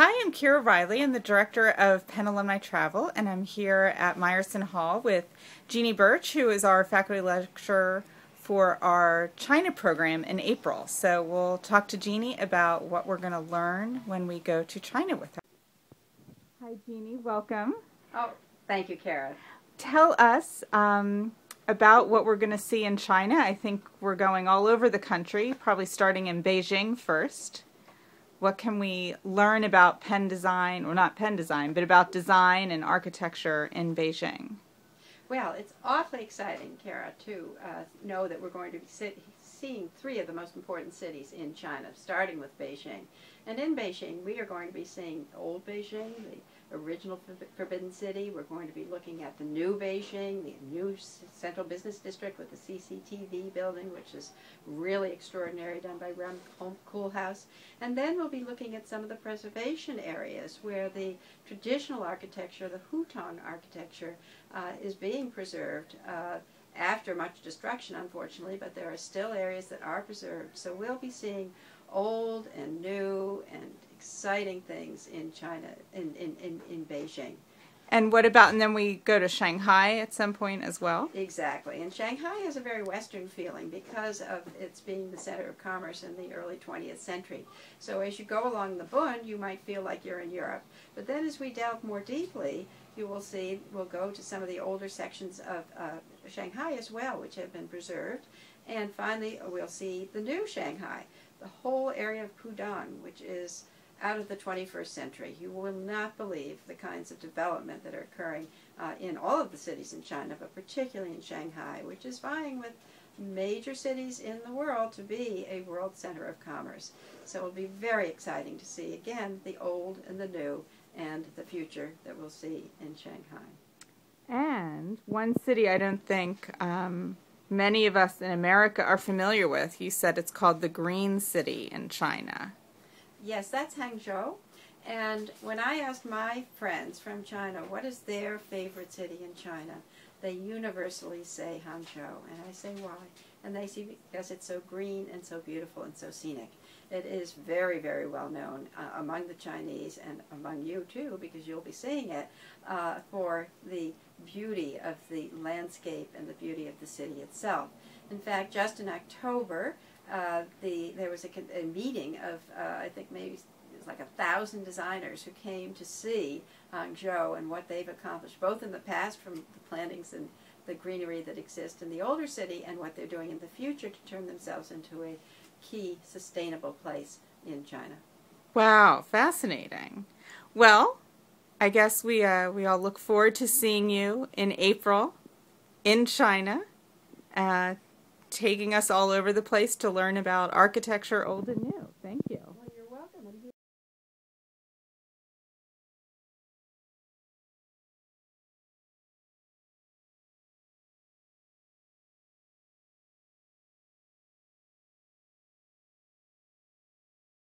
Hi, I'm Kira Riley. I'm the director of Penn Alumni Travel, and I'm here at Meyerson Hall with Jeannie Birch, who is our faculty lecturer for our China program in April. So we'll talk to Jeannie about what we're going to learn when we go to China with her. Hi, Jeannie. Welcome. Oh, thank you, Kara. Tell us about what we're going to see in China. I think we're going all over the country, probably starting in Beijing first. What can we learn about Penn design, or not Penn design, but about design and architecture in Beijing? Well, it's awfully exciting, Kara, to know that we're going to be seeing three of the most important cities in China, starting with Beijing. And in Beijing, we are going to be seeing old Beijing, the original Forbidden City. We're going to be looking at the new Beijing, the new Central Business District with the CCTV building, which is really extraordinary, done by Rem Koolhaas. And then we'll be looking at some of the preservation areas where the traditional architecture, the Hutong architecture, is being preserved after much destruction, unfortunately, but there are still areas that are preserved. So we'll be seeing old and new and exciting things in China, in Beijing. And what about, and then we go to Shanghai at some point as well? Exactly. And Shanghai has a very Western feeling because of its being the center of commerce in the early 20th century. So as you go along the Bund, you might feel like you're in Europe. But then as we delve more deeply, you will see, we'll go to some of the older sections of Shanghai as well, which have been preserved. And finally, we'll see the new Shanghai, the whole area of Pudong, which is out of the 21st century. You will not believe the kinds of development that are occurring in all of the cities in China, but particularly in Shanghai, which is vying with major cities in the world to be a world center of commerce. So it'll be very exciting to see, again, the old and the new and the future that we'll see in Shanghai. And one city I don't think many of us in America are familiar with. You said it's called the Green City in China. Yes, that's Hangzhou. And when I asked my friends from China what is their favorite city in China, they universally say Hangzhou. And I say, why? And they say, because it's so green and so beautiful and so scenic. It is very, very well known among the Chinese and among you too, because you'll be seeing it, for the beauty of the landscape and the beauty of the city itself. In fact, just in October, there was a meeting of, I think maybe it was like 1,000 designers who came to see Hangzhou and what they've accomplished, both in the past from the plantings and the greenery that exists in the older city, and what they're doing in the future to turn themselves into a key sustainable place in China. Wow, fascinating. Well, I guess we all look forward to seeing you in April in China, taking us all over the place to learn about architecture, old and new. Thank you.